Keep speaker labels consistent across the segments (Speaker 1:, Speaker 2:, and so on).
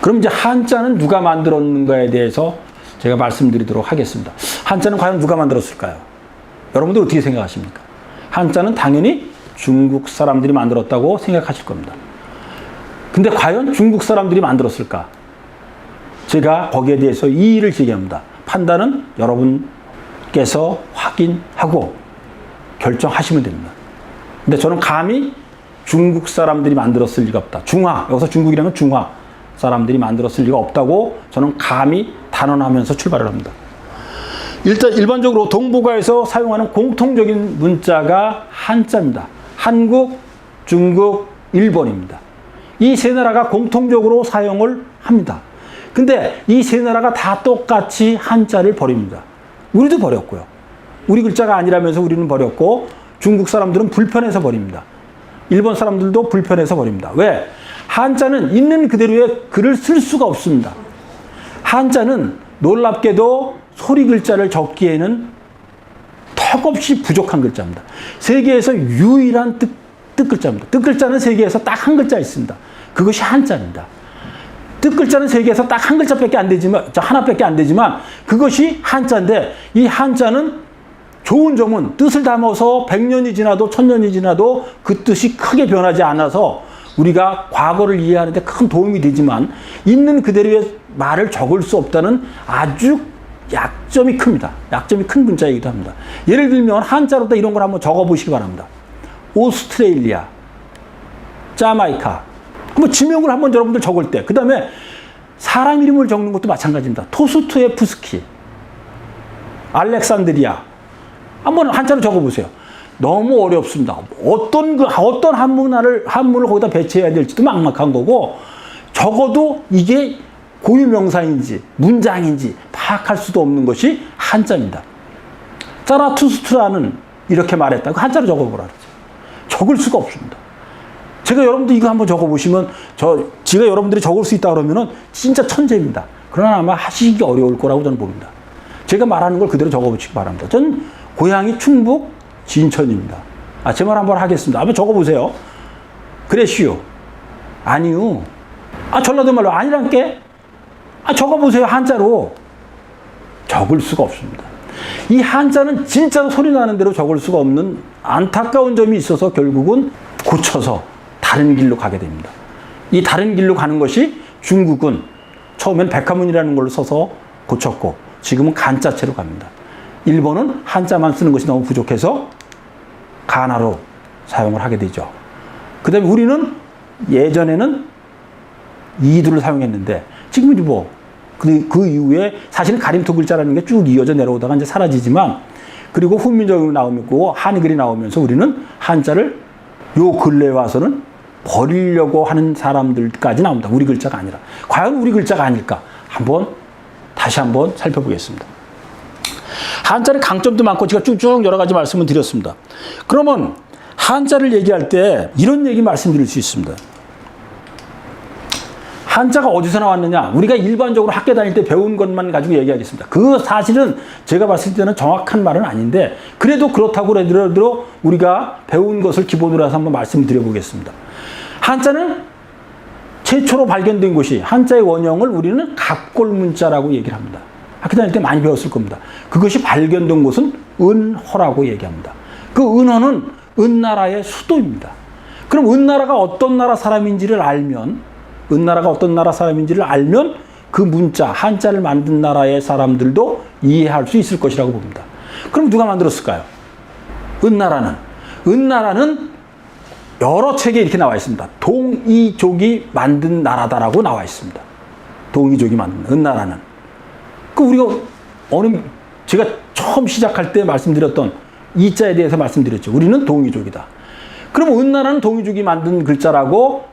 Speaker 1: 그럼 이제 한자는 누가 만들었는가에 대해서 제가 말씀드리도록 하겠습니다. 한자는 과연 누가 만들었을까요? 여러분들 어떻게 생각하십니까? 한자는 당연히 중국 사람들이 만들었다고 생각하실 겁니다. 근데 과연 중국 사람들이 만들었을까? 제가 거기에 대해서 이의를 제기합니다. 판단은 여러분께서 확인하고 결정하시면 됩니다. 근데 저는 감히 중국 사람들이 만들었을 리가 없다. 여기서 중국이라는 건 중화 사람들이 만들었을 리가 없다고 저는 감히 단언하면서 출발을 합니다. 일단 일반적으로 동북아에서 사용하는 공통적인 문자가 한자입니다. 한국, 중국, 일본입니다. 이 세 나라가 공통적으로 사용을 합니다. 근데 이 세 나라가 다 똑같이 한자를 버립니다. 우리도 버렸고요. 우리 글자가 아니라면서 우리는 버렸고, 중국 사람들은 불편해서 버립니다. 일본 사람들도 불편해서 버립니다. 왜? 한자는 있는 그대로의 글을 쓸 수가 없습니다. 한자는 놀랍게도 소리 글자를 적기에는 턱없이 부족한 글자입니다. 세계에서 유일한 뜻 글자입니다. 뜻 글자는 세계에서 딱 한 글자 있습니다. 그것이 한자입니다. 뜻 글자는 세계에서 딱 한 글자밖에 안 되지만, 하나밖에 안 되지만 그것이 한자인데, 이 한자는 좋은 점은 뜻을 담아서 100년이 지나도 1000년이 지나도 그 뜻이 크게 변하지 않아서 우리가 과거를 이해하는 데 큰 도움이 되지만, 있는 그대로의 말을 적을 수 없다는 아주 약점이 큽니다. 약점이 큰 문자이기도 합니다. 예를 들면 한자로 이런 걸 한번 적어보시기 바랍니다. 오스트레일리아, 자마이카. 뭐 지명을 한번 여러분들 적을 때, 그 다음에 사람 이름을 적는 것도 마찬가지입니다. 토스토예프스키, 알렉산드리아. 한번 한자로 적어보세요. 너무 어렵습니다. 어떤 한문을 거기다 배치해야 될지도 막막한 거고, 적어도 이게 고유명사인지 문장인지 파악할 수도 없는 것이 한자입니다. 자라투스트라는 이렇게 말했다고 한자로 적어보라 그러죠. 적을 수가 없습니다. 제가 여러분들 이거 한번 적어보시면, 제가 여러분들이 적을 수 있다 그러면은 진짜 천재입니다. 그러나 아마 하시기 어려울 거라고 저는 봅니다. 제가 말하는 걸 그대로 적어보시기 바랍니다. 저는 고향이 충북 진천입니다. 제 말 한번 하겠습니다. 한번 적어보세요. 그래시오. 아니요. 전라도 말로 아니란께. 적어보세요. 한자로. 적을 수가 없습니다. 이 한자는 진짜로 소리 나는 대로 적을 수가 없는 안타까운 점이 있어서 결국은 고쳐서 다른 길로 가게 됩니다. 이 다른 길로 가는 것이 중국은 처음엔 백화문이라는 걸로 써서 고쳤고, 지금은 간자체로 갑니다. 일본은 한자만 쓰는 것이 너무 부족해서 가나로 사용을 하게 되죠. 그 다음에 우리는 예전에는 이두를 사용했는데, 지금은 그 이후에 사실은 가림토 글자라는 게 쭉 이어져 내려오다가 이제 사라지지만, 그리고 훈민정음이 나오고 한글이 나오면서 우리는 한자를 요 근래에 와서는 버리려고 하는 사람들까지 나옵니다. 우리 글자가 아니라. 과연 우리 글자가 아닐까? 다시 한번 살펴보겠습니다. 한자는 강점도 많고 제가 쭉쭉 여러 가지 말씀을 드렸습니다. 그러면 한자를 얘기할 때 이런 얘기 말씀드릴 수 있습니다. 한자가 어디서 나왔느냐? 우리가 일반적으로 학교 다닐 때 배운 것만 가지고 얘기하겠습니다. 그 사실은 제가 봤을 때는 정확한 말은 아닌데, 그래도 그렇다고 하더라도 우리가 배운 것을 기본으로 해서 한번 말씀드려 보겠습니다. 한자는 최초로 발견된 곳이, 한자의 원형을 우리는 갑골문자라고 얘기를 합니다. 학교 다닐 때 많이 배웠을 겁니다. 그것이 발견된 곳은 은허라고 얘기합니다. 그 은허는 은나라의 수도입니다. 그럼 은나라가 어떤 나라 사람인지를 알면 그 문자, 한자를 만든 나라의 사람들도 이해할 수 있을 것이라고 봅니다. 그럼 누가 만들었을까요? 은나라는 여러 책에 이렇게 나와 있습니다. 동이족이 만든 나라다라고 나와 있습니다. 동이족이 만든 은나라는. 제가 처음 시작할 때 말씀드렸던 이자에 대해서 말씀드렸죠. 우리는 동이족이다. 그럼 은나라는 동이족이 만든 글자라고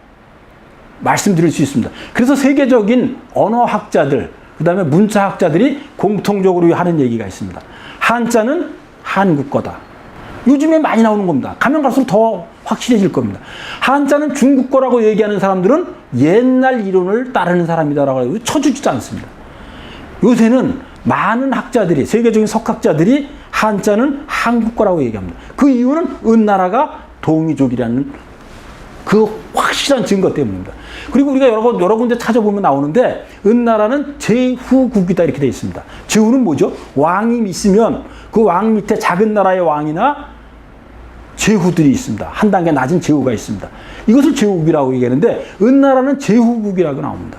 Speaker 1: 말씀드릴 수 있습니다. 그래서 세계적인 언어학자들, 그 다음에 문자학자들이 공통적으로 하는 얘기가 있습니다. 한자는 한국 거다. 요즘에 많이 나오는 겁니다. 가면 갈수록 더 확실해질 겁니다. 한자는 중국 거라고 얘기하는 사람들은 옛날 이론을 따르는 사람이다라고 쳐주지도 않습니다. 요새는 많은 학자들이, 세계적인 석학자들이 한자는 한국 거라고 얘기합니다. 그 이유는 은나라가 동이족이라는 그 그 확실한 증거 때문입니다. 그리고 우리가 여러 군데 찾아보면 나오는데 은나라는 제후국이다 이렇게 되어 있습니다. 제후는 뭐죠? 왕이 있으면 그 왕 밑에 작은 나라의 왕이나 제후들이 있습니다. 한 단계 낮은 제후가 있습니다. 이것을 제후국이라고 얘기하는데 은나라는 제후국이라고 나옵니다.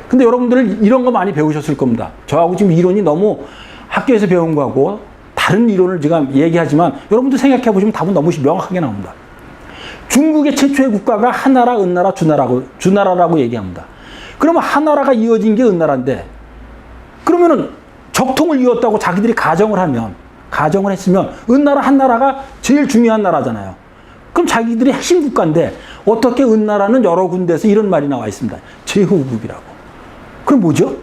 Speaker 1: 근데 여러분들 이런 거 많이 배우셨을 겁니다. 저하고 지금 이론이 너무 학교에서 배운 거하고 다른 이론을 제가 얘기하지만 여러분들 생각해 보시면 답은 너무 명확하게 나옵니다. 중국의 최초의 국가가 한나라, 은나라, 주나라라고 얘기합니다. 그러면 한나라가 이어진 게 은나라인데 그러면은 적통을 이었다고 자기들이 가정을 했으면 은나라, 한나라가 제일 중요한 나라잖아요. 그럼 자기들이 핵심 국가인데 어떻게 은나라는 여러 군데에서 이런 말이 나와 있습니다. 제후국이라고. 그럼 뭐죠?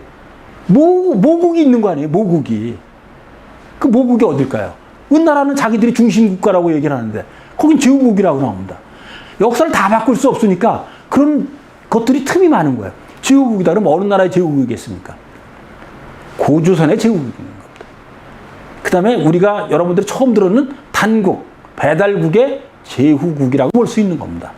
Speaker 1: 모국이 있는 거 아니에요? 모국이. 그 모국이 어딜까요? 은나라는 자기들이 중심 국가라고 얘기를 하는데 거긴 제후국이라고 나옵니다. 역사를 다 바꿀 수 없으니까 그런 것들이 틈이 많은 거예요. 제후국이다. 그럼 어느 나라의 제후국이겠습니까? 고조선의 제후국인 겁니다. 그 다음에 우리가 여러분들이 처음 들었는 단국, 배달국의 제후국이라고 볼 수 있는 겁니다.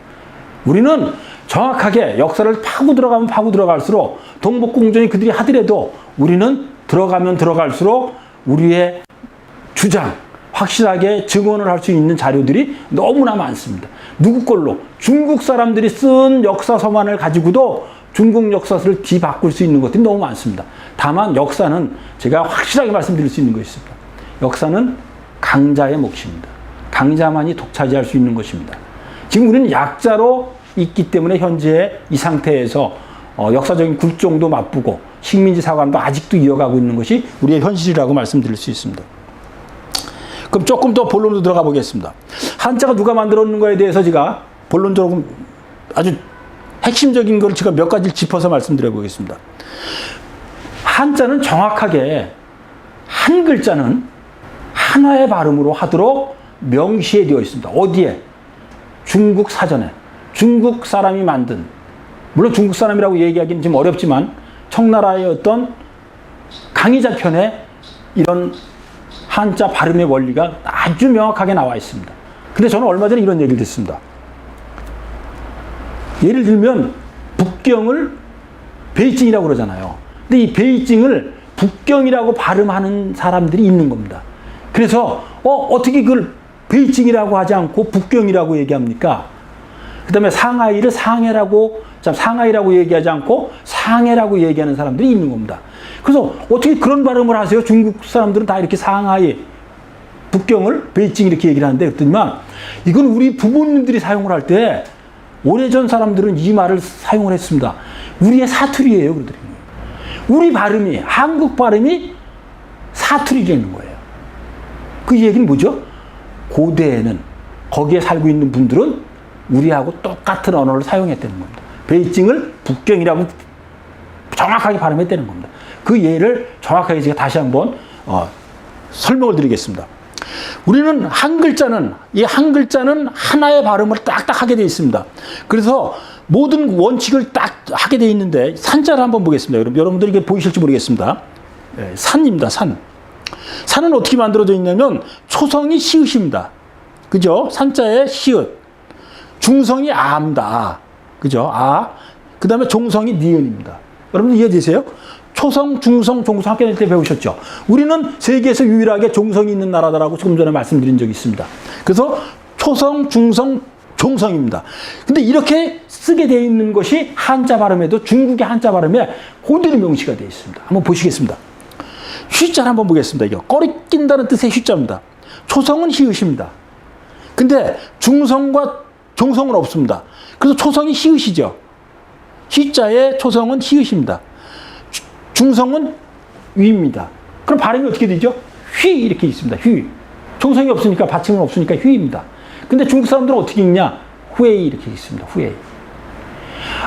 Speaker 1: 우리는 정확하게 역사를 파고 들어갈수록 동북공정이 그들이 하더라도 우리는 들어가면 들어갈수록 우리의 주장, 확실하게 증언을 할 수 있는 자료들이 너무나 많습니다. 누구 걸로? 중국 사람들이 쓴 역사서만을 가지고도 중국 역사를 뒤바꿀 수 있는 것들이 너무 많습니다. 다만 역사는 제가 확실하게 말씀드릴 수 있는 것이 있습니다. 역사는 강자의 몫입니다. 강자만이 독차지할 수 있는 것입니다. 지금 우리는 약자로 있기 때문에 현재 이 상태에서 역사적인 굴종도 맛보고 식민지 사관도 아직도 이어가고 있는 것이 우리의 현실이라고 말씀드릴 수 있습니다. 그럼 조금 더 본론으로 들어가 보겠습니다. 한자가 누가 만들었는가에 대해서 제가 본론적으로 아주 핵심적인 걸 제가 몇 가지를 짚어서 말씀드려 보겠습니다. 한자는 정확하게 한 글자는 하나의 발음으로 하도록 명시해 되어 있습니다. 어디에? 중국 사전에. 중국 사람이 만든, 물론 중국 사람이라고 얘기하기는 좀 어렵지만 청나라의 어떤 강의자편에 이런 한자 발음의 원리가 아주 명확하게 나와 있습니다. 근데 저는 얼마 전에 이런 얘기를 듣습니다. 예를 들면 북경을 베이징이라고 그러잖아요. 근데 이 베이징을 북경이라고 발음하는 사람들이 있는 겁니다. 그래서 어떻게 그걸 베이징이라고 하지 않고 북경이라고 얘기합니까? 그 다음에 상하이를 상하이라고 얘기하지 않고 상해라고 얘기하는 사람들이 있는 겁니다. 그래서 어떻게 그런 발음을 하세요? 중국 사람들은 다 이렇게 상하이, 북경을 베이징 이렇게 얘기를 하는데 그랬더니만 이건 우리 부모님들이 사용을 할 때 오래전 사람들은 이 말을 사용을 했습니다. 우리의 사투리예요. 그러더라고요. 우리 발음이, 한국 발음이 사투리라는 거예요. 그 얘기는 뭐죠? 고대에는 거기에 살고 있는 분들은 우리하고 똑같은 언어를 사용했다는 겁니다. 베이징을 북경이라고 정확하게 발음했다는 겁니다. 그 예를 정확하게 제가 다시 한번 설명을 드리겠습니다. 우리는 한 글자는 하나의 발음을 딱딱하게 되어 있습니다. 그래서 모든 원칙을 딱 하게 되어 있는데 산자를 한번 보겠습니다. 그럼 여러분들 이게 보이실지 모르겠습니다. 산입니다. 산. 산은 어떻게 만들어져 있냐면 초성이 시읒입니다. 그죠? 산자에 시읒. 중성이 아입니다. 그죠? 아. 그 다음에 종성이 니은입니다. 여러분 이해되세요? 초성, 중성, 종성 학교 다닐 때 배우셨죠? 우리는 세계에서 유일하게 종성이 있는 나라다라고 조금 전에 말씀드린 적이 있습니다. 그래서 초성, 중성, 종성입니다. 근데 이렇게 쓰게 되어 있는 것이 한자 발음에도 중국의 한자 발음에 그대로 명시가 되어 있습니다. 한번 보시겠습니다. 휘자를 한번 보겠습니다. 이거 꺼리낀다는 뜻의 휘자입니다. 초성은 히읗입니다. 근데 중성과 종성은 없습니다. 그래서 초성이 히읗이죠. 휘자의 초성은 히읗입니다. 중성은 위입니다. 그럼 발음이 어떻게 되죠? 휘 이렇게 있습니다. 휘. 종성이 없으니까 받침은 없으니까 휘입니다. 근데 중국 사람들은 어떻게 읽냐? 후에이 이렇게 있습니다. 후에이.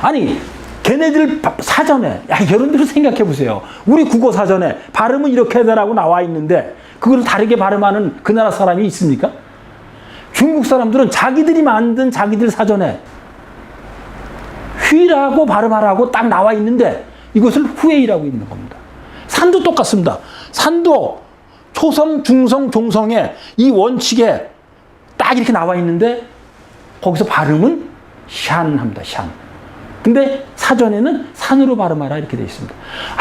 Speaker 1: 아니 걔네들 사전에 여러분들 생각해 보세요. 우리 국어 사전에 발음은 이렇게 해라고 나와 있는데 그걸 다르게 발음하는 그 나라 사람이 있습니까? 중국 사람들은 자기들이 만든 자기들 사전에 휘라고 발음하라고 딱 나와 있는데 이것을 후에이라고 있는 겁니다. 산도 똑같습니다. 산도 초성, 중성, 종성의 이 원칙에 딱 이렇게 나와 있는데 거기서 발음은 샨합니다. 샨. 근데 사전에는 산으로 발음하라 이렇게 되어 있습니다.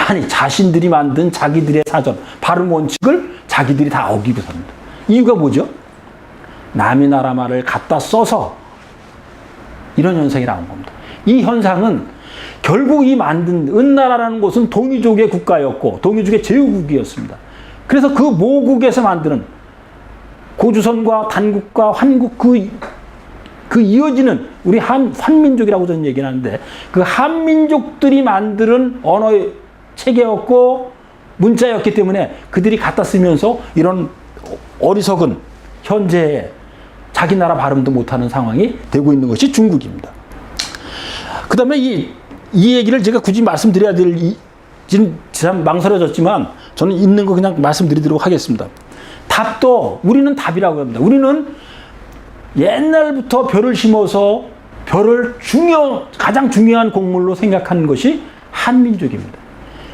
Speaker 1: 아니 자신들이 만든 자기들의 사전 발음 원칙을 자기들이 다 어기고 삽니다. 이유가 뭐죠? 남의 나라 말을 갖다 써서 이런 현상이 나온 겁니다. 이 현상은 결국 이 만든 은나라라는 곳은 동이족의 국가였고 동이족의 제후국이었습니다. 그래서 그 모국에서 만드는 고조선과 단국과 환국 그 이어지는 우리 한민족이라고 저는 얘기를 하는데 그 한민족들이 만드는 언어의 체계였고 문자였기 때문에 그들이 갖다 쓰면서 이런 어리석은 현재 자기 나라 발음도 못하는 상황이 되고 있는 것이 중국입니다. 그 다음에 이 얘기를 제가 굳이 말씀드려야 지금 참 망설여졌지만 저는 있는 거 그냥 말씀드리도록 하겠습니다. 답도 우리는 답이라고 합니다. 우리는 옛날부터 별을 심어서 별을 가장 중요한 곡물로 생각하는 것이 한민족입니다.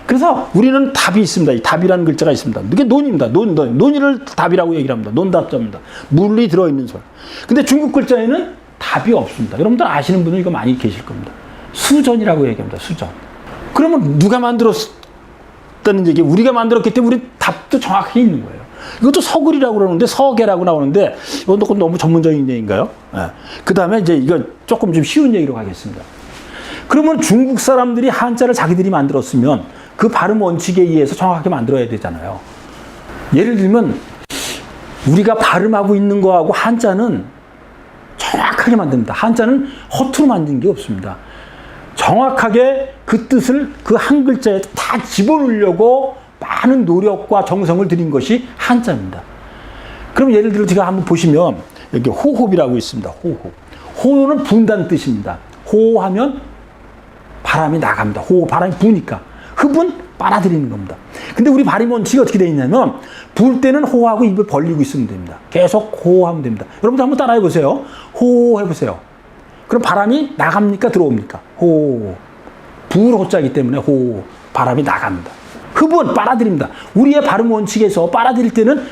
Speaker 1: 그래서 우리는 답이 있습니다. 이 답이라는 글자가 있습니다. 이게 논입니다. 논의를 답이라고 얘기를 합니다. 논답자입니다. 물이 들어있는 소리. 근데 중국 글자에는 답이 없습니다. 여러분들 아시는 분은 이거 많이 계실 겁니다. 수전이라고 얘기합니다. 수전. 그러면 누가 만들었다는 얘기, 우리가 만들었기 때문에 우리 답도 정확하게 있는 거예요. 이것도 서글이라고 그러는데 서계라고 나오는데 이건 너무 전문적인 얘기인가요? 네. 그 다음에 이제 이거 조금 좀 쉬운 얘기로 가겠습니다. 그러면 중국 사람들이 한자를 자기들이 만들었으면 그 발음 원칙에 의해서 정확하게 만들어야 되잖아요. 예를 들면 우리가 발음하고 있는 거하고 한자는 정확하게 만듭니다. 한자는 허투루 만든 게 없습니다. 정확하게 그 뜻을 그 한 글자에 다 집어넣으려고 많은 노력과 정성을 들인 것이 한자입니다. 그럼 예를 들어 제가 한번 보시면 여기 호흡이라고 있습니다. 호흡. 호는 분다는 뜻입니다. 호하면 바람이 나갑니다. 바람이 부니까. 흡은 빨아들이는 겁니다. 근데 우리 발음 원칙이 어떻게 되어 있냐면 불 때는 호하고 입을 벌리고 있으면 됩니다. 계속 호하면 됩니다. 여러분들 한번 따라해 보세요. 호 해보세요. 그럼 바람이 나갑니까? 들어옵니까? 호. 불호자이기 때문에 바람이 나갑니다. 흡은 빨아들입니다. 우리의 발음 원칙에서 빨아들일 때는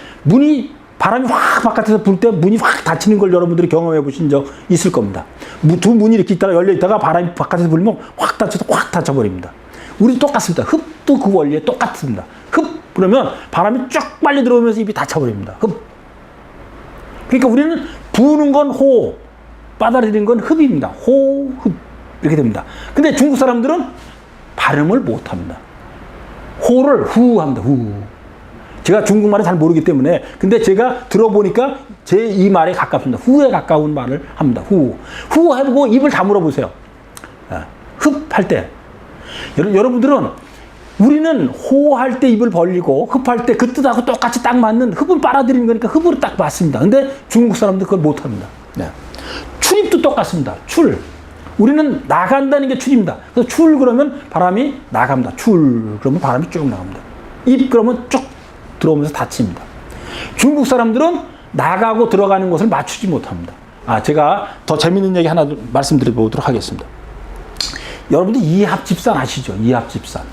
Speaker 1: 바람이 확 바깥에서 불 때 문이 확 닫히는 걸 여러분들이 경험해 보신 적 있을 겁니다. 두 문이 이렇게 있다가 열려 있다가 바람이 바깥에서 불면 확 닫혀서 확 닫혀버립니다. 우리도 똑같습니다. 흡도 그 원리에 똑같습니다. 흡 그러면 바람이 쫙 빨리 들어오면서 입이 닫혀버립니다. 흡. 그러니까 우리는 부는 건 호, 빨아들이는 건 흡입니다. 호, 흡 이렇게 됩니다. 근데 중국 사람들은 발음을 못합니다. 호를 후 합니다. 후. 제가 중국말을 잘 모르기 때문에 근데 제가 들어보니까 제 이 말에 가깝습니다. 후에 가까운 말을 합니다. 후. 후 하고 입을 다물어 보세요. 흡 할 때. 여러분들은 우리는 호 할 때 입을 벌리고 흡 할 때 그 뜻하고 똑같이 딱 맞는 흡은 빨아들이는 거니까 흡으로 딱 맞습니다. 근데 중국 사람들 그걸 못 합니다. 네. 출입도 똑같습니다. 출. 우리는 나간다는 게 출입니다. 그래서 출 그러면 바람이 나갑니다. 출 그러면 바람이 쭉 나갑니다. 입 그러면 쭉 들어오면서 닫힙니다. 중국 사람들은 나가고 들어가는 것을 맞추지 못합니다. 제가 더 재밌는 얘기 하나 말씀드려보도록 하겠습니다. 여러분들 이합집산 아시죠? 이합집산.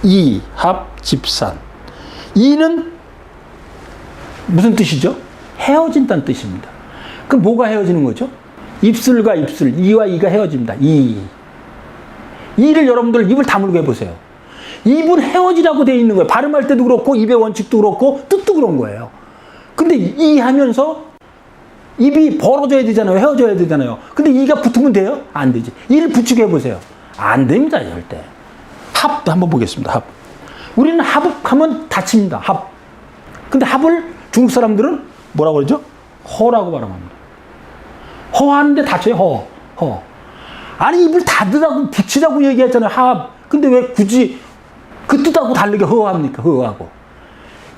Speaker 1: 이합집산. 이는 무슨 뜻이죠? 헤어진다는 뜻입니다. 그럼 뭐가 헤어지는 거죠? 입술과 입술, 이와 이가 헤어집니다. 이를 여러분들 입을 다물고 해보세요. 입은 헤어지라고 되어 있는 거예요. 발음할 때도 그렇고 입의 원칙도 그렇고 뜻도 그런 거예요. 근데 이 하면서 입이 벌어져야 되잖아요. 헤어져야 되잖아요. 근데 이가 붙으면 돼요? 안 되지. 이를 붙이게 해보세요. 안 됩니다. 절대. 합도 한번 보겠습니다. 합. 우리는 합하면 닫힙니다. 합. 근데 합을 중국 사람들은 뭐라고 그러죠? 허라고 발음합니다. 허 하는데 닫혀요. 허. 아니 입을 닫으라고 붙이라고 얘기했잖아요. 합. 근데 왜 굳이 그 뜻하고 다르게 허합니까? 허하고.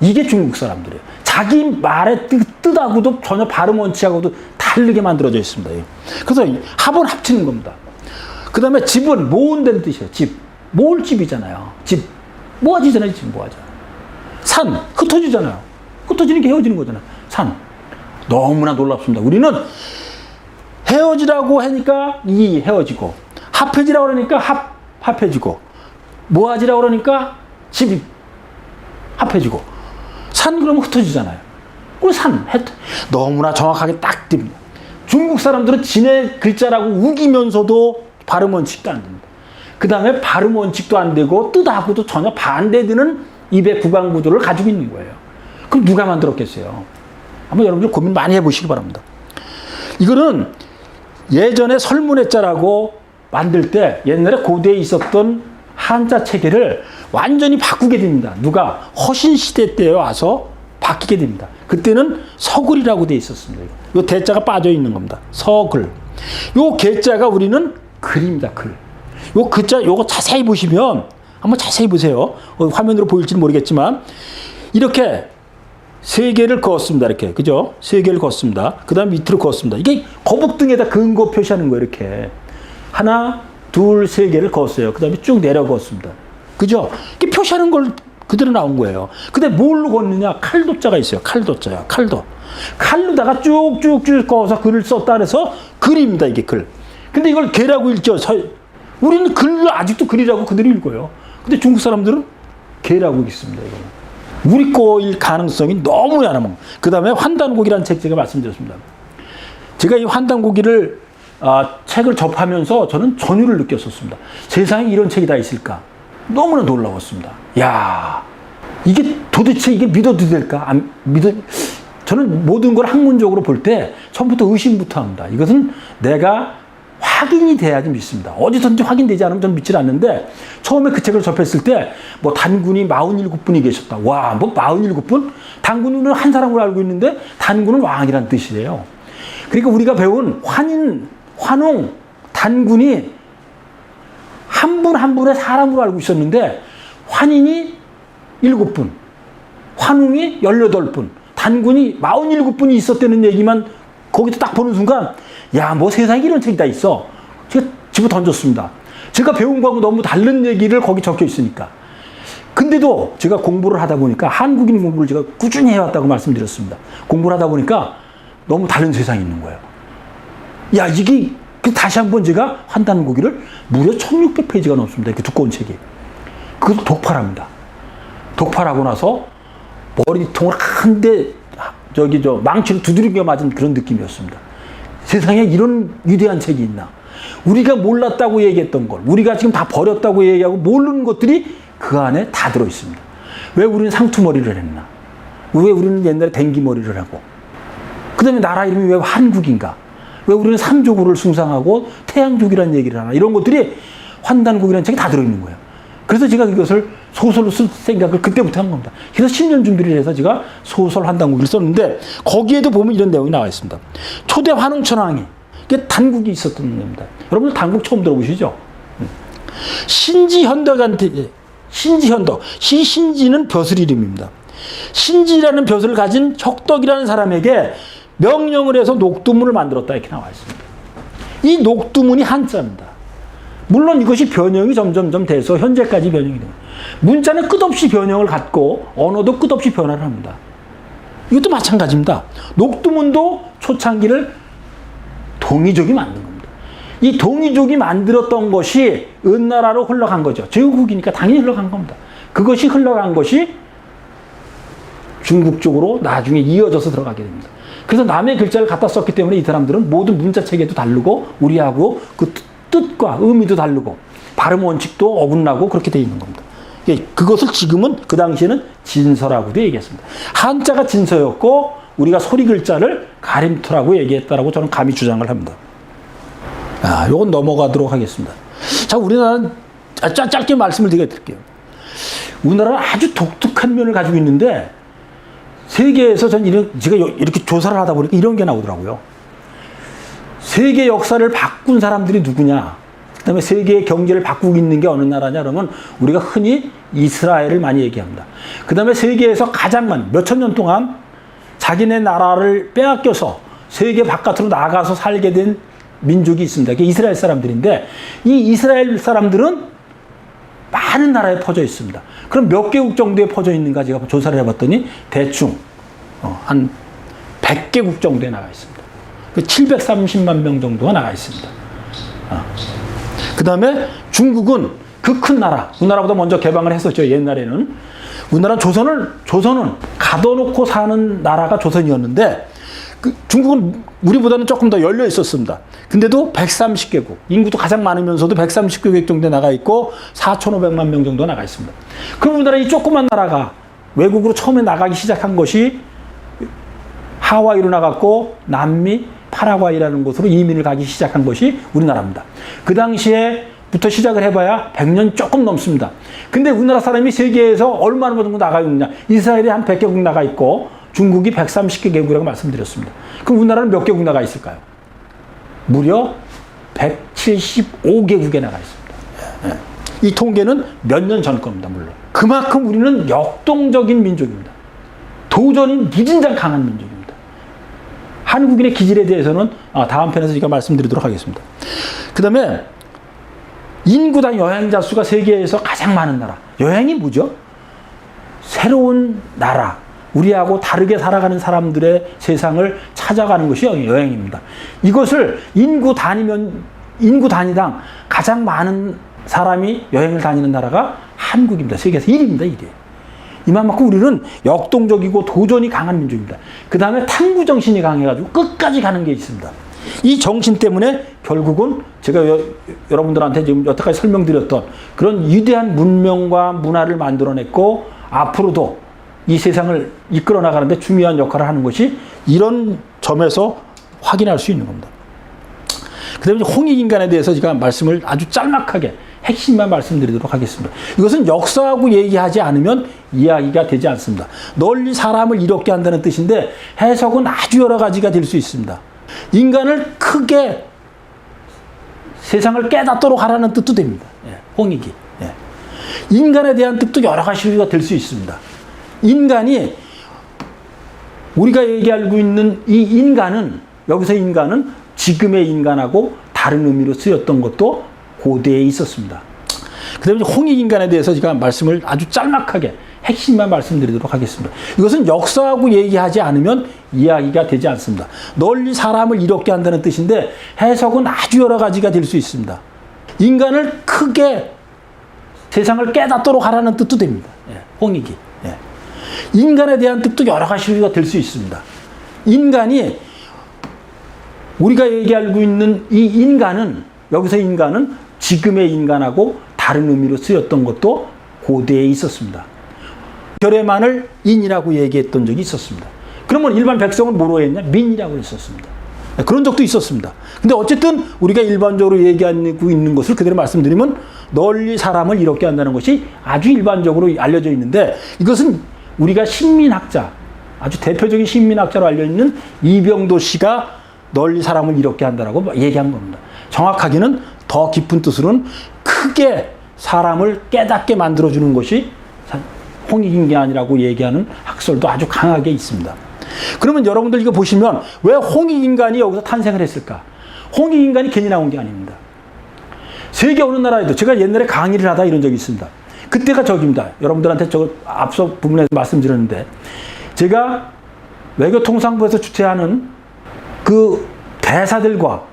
Speaker 1: 이게 중국 사람들이에요. 자기 말의 뜻하고도 전혀 발음 원칙하고도 다르게 만들어져 있습니다. 그래서 합은 합치는 겁니다. 그 다음에 집은 모은다는 뜻이에요. 집. 모을 집이잖아요. 집. 모아지잖아요. 집 모아져. 산. 흩어지잖아요. 흩어지는 게 헤어지는 거잖아요. 산. 너무나 놀랍습니다. 우리는 헤어지라고 하니까 이 헤어지고 합해지라고 그러니까 합해지고 모아지라고 그러니까 집이 합해지고 산 그러면 흩어지잖아요. 그리고 너무나 정확하게 딱 듭니다. 중국 사람들은 진의 글자라고 우기면서도 발음 원칙도 안 됩니다. 그 다음에 발음 원칙도 안 되고 뜻하고도 전혀 반대되는 입의 구강 구조를 가지고 있는 거예요. 그럼 누가 만들었겠어요? 한번 여러분들 고민 많이 해보시기 바랍니다. 이거는 예전에 설문해자라고 만들 때 옛날에 고대에 있었던 한자 체계를 완전히 바꾸게 됩니다. 누가? 허신시대 때에 와서 바뀌게 됩니다. 그때는 서글이라고 돼 있었습니다. 요 대자가 빠져 있는 겁니다. 서글. 요 개자가 우리는 글입니다. 글. 요 글자 요거 자세히 보시면 한번 자세히 보세요. 화면으로 보일지는 모르겠지만 이렇게 세 개를 그었습니다. 이렇게. 그죠? 세 개를 그었습니다. 그 다음 밑으로 그었습니다. 이게 거북등에다 그은 거 표시하는 거예요. 이렇게. 하나, 둘, 세 개를 그었어요. 그 다음에 쭉 내려 그었습니다. 그죠? 이게 표시하는 걸 그대로 나온 거예요. 근데 뭘로 걷느냐? 칼도자가 있어요. 칼도자야. 칼도. 칼로다가 쭉쭉쭉 그어서 글을 썼다 그래서 글입니다. 이게 글. 근데 이걸 개라고 읽죠. 우리는 글을 아직도 글이라고 그대로 읽어요. 근데 중국 사람들은 개라고 읽습니다. 이거는. 우리 거일 가능성이 너무 야나몽. 그 다음에 환단곡이라는 책 제가 말씀드렸습니다. 제가 이 환단곡이를 책을 접하면서 저는 전율을 느꼈었습니다. 세상에 이런 책이 다 있을까? 너무나 놀라웠습니다. 야, 이게 도대체 이게 믿어도 될까? 안 믿어. 저는 모든 걸 학문적으로 볼 때 처음부터 의심부터 합니다. 이것은 내가 확인이 돼야지 믿습니다. 어디선지 확인되지 않으면 저는 믿지 않는데 처음에 그 책을 접했을 때 뭐 단군이 47분이 계셨다. 와, 뭐 47분? 단군은 한 사람으로 알고 있는데 단군은 왕이란 뜻이에요. 그러니까 우리가 배운 환인, 환웅, 단군이 한 분 한 분의 사람으로 알고 있었는데 환인이 7분, 환웅이 18분, 단군이 47분이 있었다는 얘기만 거기서 딱 보는 순간 야, 뭐 세상에 이런 책이 다 있어. 제가 집어 던졌습니다. 제가 배운 거하고 너무 다른 얘기를 거기 적혀 있으니까. 근데도 제가 공부를 하다 보니까 한국인 공부를 제가 꾸준히 해왔다고 말씀드렸습니다. 공부를 하다 보니까 너무 다른 세상이 있는 거예요. 야, 이게 다시 한번 제가 환단고기를 무려 1600페이지가 넘습니다. 이렇게 두꺼운 책이. 그것도 독파랍니다. 독파라고 나서 머리통을 한 대 망치로 두드리게 맞은 그런 느낌이었습니다. 세상에 이런 위대한 책이 있나. 우리가 몰랐다고 얘기했던 걸, 우리가 지금 다 버렸다고 얘기하고 모르는 것들이 그 안에 다 들어있습니다. 왜 우리는 상투머리를 했나? 왜 우리는 옛날에 댕기머리를 하고? 그 다음에 나라 이름이 왜 한국인가? 왜 우리는 삼조국을 숭상하고 태양족이라는 얘기를 하나? 이런 것들이 환단국이라는 책이 다 들어있는 거예요. 그래서 제가 이것을 소설로 쓸 생각을 그때부터 한 겁니다. 그래서 10년 준비를 해서 제가 소설 환단국을 썼는데 거기에도 보면 이런 내용이 나와 있습니다. 초대 환웅천왕이 이게 단국이 있었던 겁니다. 여러분들 단국 처음 들어보시죠? 신지현덕한테 신지현덕, 신지는 벼슬 이름입니다. 신지라는 벼슬을 가진 혁덕이라는 사람에게 명령을 해서 녹두문을 만들었다 이렇게 나와 있습니다. 이 녹두문이 한자입니다. 물론 이것이 변형이 점점점 돼서 현재까지 변형이 됩니다. 문자는 끝없이 변형을 갖고 언어도 끝없이 변화를 합니다. 이것도 마찬가지입니다. 녹두문도 초창기를 동이족이 만든 겁니다. 이 동이족이 만들었던 것이 은나라로 흘러간 거죠. 제후국이니까 당연히 흘러간 겁니다. 그것이 흘러간 것이 중국 쪽으로 나중에 이어져서 들어가게 됩니다. 그래서 남의 글자를 갖다 썼기 때문에 이 사람들은 모든 문자 체계도 다르고 우리하고 그 뜻과 의미도 다르고 발음 원칙도 어긋나고 그렇게 돼 있는 겁니다. 그것을 지금은 그 당시에는 진서라고도 얘기했습니다. 한자가 진서였고 우리가 소리 글자를 가림토라고 얘기했다라고 저는 감히 주장을 합니다. 요건 넘어가도록 하겠습니다. 자, 우리나라는 짧게 말씀을 드릴게요. 우리나라는 아주 독특한 면을 가지고 있는데 세계에서 제가 이렇게 조사를 하다 보니까 이런 게 나오더라고요. 세계 역사를 바꾼 사람들이 누구냐? 그 다음에 세계의 경제를 바꾸고 있는 게 어느 나라냐? 그러면 우리가 흔히 이스라엘을 많이 얘기합니다. 그 다음에 세계에서 가장 많은 몇천 년 동안 자기네 나라를 빼앗겨서 세계 바깥으로 나가서 살게 된 민족이 있습니다. 그게 이스라엘 사람들인데 이 이스라엘 사람들은 많은 나라에 퍼져 있습니다. 그럼 몇 개국 정도에 퍼져 있는가 제가 조사를 해봤더니 대충 한 100개국 정도에 나가 있습니다. 730만 명 정도가 나가 있습니다. 그 다음에 중국은 그 큰 나라, 우리나라보다 먼저 개방을 했었죠. 옛날에는. 우리나라 조선은 가둬놓고 사는 나라가 조선이었는데 중국은 우리보다는 조금 더 열려 있었습니다. 근데도 130개국, 인구도 가장 많으면서도 130개국 정도 나가 있고 4,500만 명 정도 나가 있습니다. 그럼 우리나라 이 조그만 나라가 외국으로 처음에 나가기 시작한 것이 하와이로 나갔고 남미 파라과이라는 곳으로 이민을 가기 시작한 것이 우리나라입니다. 그 당시에부터 시작을 해봐야 100년 조금 넘습니다. 근데 우리나라 사람이 세계에서 얼마나 정도 나가 있느냐. 이스라엘이 한 100개국 나가 있고 중국이 130개국이라고 말씀드렸습니다. 그럼 우리나라는 몇 개국 나가 있을까요? 무려 175개국에 나가 있습니다. 이 통계는 몇 년 전 겁니다, 물론. 그만큼 우리는 역동적인 민족입니다. 도전이 무진장 강한 민족입니다. 한국인의 기질에 대해서는 다음 편에서 제가 말씀드리도록 하겠습니다. 그 다음에 인구당 여행자 수가 세계에서 가장 많은 나라. 여행이 뭐죠? 새로운 나라, 우리하고 다르게 살아가는 사람들의 세상을 찾아가는 것이 여행입니다. 이것을 인구 단위당 가장 많은 사람이 여행을 다니는 나라가 한국입니다. 세계에서 1위입니다. 1위. 이만큼 우리는 역동적이고 도전이 강한 민족입니다. 그 다음에 탐구 정신이 강해가지고 끝까지 가는 게 있습니다. 이 정신 때문에 결국은 제가 여러분들한테 지금 여태까지 설명드렸던 그런 위대한 문명과 문화를 만들어냈고 앞으로도 이 세상을 이끌어 나가는데 중요한 역할을 하는 것이 이런 점에서 확인할 수 있는 겁니다. 그 다음에 홍익인간에 대해서 제가 말씀을 아주 짤막하게 핵심만 말씀드리도록 하겠습니다. 이것은 역사하고 얘기하지 않으면 이야기가 되지 않습니다. 널리 사람을 이롭게 한다는 뜻인데 해석은 아주 여러 가지가 될 수 있습니다. 인간을 크게 세상을 깨닫도록 하라는 뜻도 됩니다. 홍익이. 인간에 대한 뜻도 여러 가지가 될 수 있습니다. 인간이 우리가 얘기하고 있는 이 인간은 여기서 인간은 지금의 인간하고 다른 의미로 쓰였던 것도 고대에 있었습니다. 그 다음에 홍익인간에 대해서 제가 말씀을 아주 짤막하게 핵심만 말씀드리도록 하겠습니다. 이것은 역사하고 얘기하지 않으면 이야기가 되지 않습니다. 널리 사람을 이롭게 한다는 뜻인데 해석은 아주 여러 가지가 될 수 있습니다. 인간을 크게 세상을 깨닫도록 하라는 뜻도 됩니다. 홍익이. 인간에 대한 뜻도 여러 가지가 될 수 있습니다. 인간이 우리가 얘기하고 있는 이 인간은 여기서 인간은 지금의 인간하고 다른 의미로 쓰였던 것도 고대에 있었습니다. 결의만을 인이라고 얘기했던 적이 있었습니다. 그러면 일반 백성은 뭐로 했냐? 민이라고 했었습니다. 그런 적도 있었습니다. 근데 어쨌든 우리가 일반적으로 얘기하고 있는 것을 그대로 말씀드리면 널리 사람을 이롭게 한다는 것이 아주 일반적으로 알려져 있는데 이것은 우리가 신민학자, 아주 대표적인 신민학자로 알려있는 이병도 씨가 널리 사람을 이롭게 한다라고 얘기한 겁니다. 정확하게는 더 깊은 뜻으로는 크게 사람을 깨닫게 만들어주는 것이 홍익인간이라고 얘기하는 학설도 아주 강하게 있습니다. 그러면 여러분들 이거 보시면 왜 홍익인간이 여기서 탄생을 했을까? 홍익인간이 괜히 나온 게 아닙니다. 세계 어느 나라에도 제가 옛날에 강의를 하다 이런 적이 있습니다. 그때가 저기입니다. 여러분들한테 저 앞서 부분에서 말씀드렸는데 제가 외교통상부에서 주최하는 그 대사들과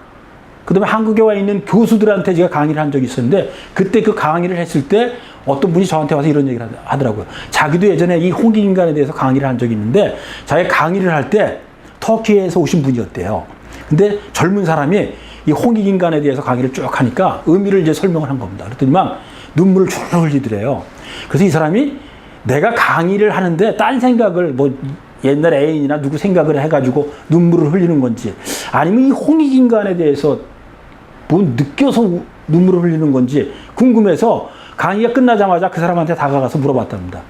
Speaker 1: 그 다음에 한국에 와 있는 교수들한테 제가 강의를 한 적이 있었는데 그때 그 강의를 했을 때 어떤 분이 저한테 와서 이런 얘기를 하더라고요. 자기도 예전에 이 홍익인간에 대해서 강의를 한 적이 있는데 자기가 강의를 할 때 터키에서 오신 분이었대요. 근데 젊은 사람이 이 홍익인간에 대해서 강의를 쭉 하니까 의미를 이제 설명을 한 겁니다. 그랬더니만 눈물을 줄줄 흘리더래요. 그래서 이 사람이 내가 강의를 하는데 딴 생각을 뭐 옛날 애인이나 누구 생각을 해가지고 눈물을 흘리는 건지 아니면 이 홍익인간에 대해서 뭐 느껴서 눈물을 흘리는 건지 궁금해서 강의가 끝나자마자 그 사람한테 다가가서 물어봤답니다.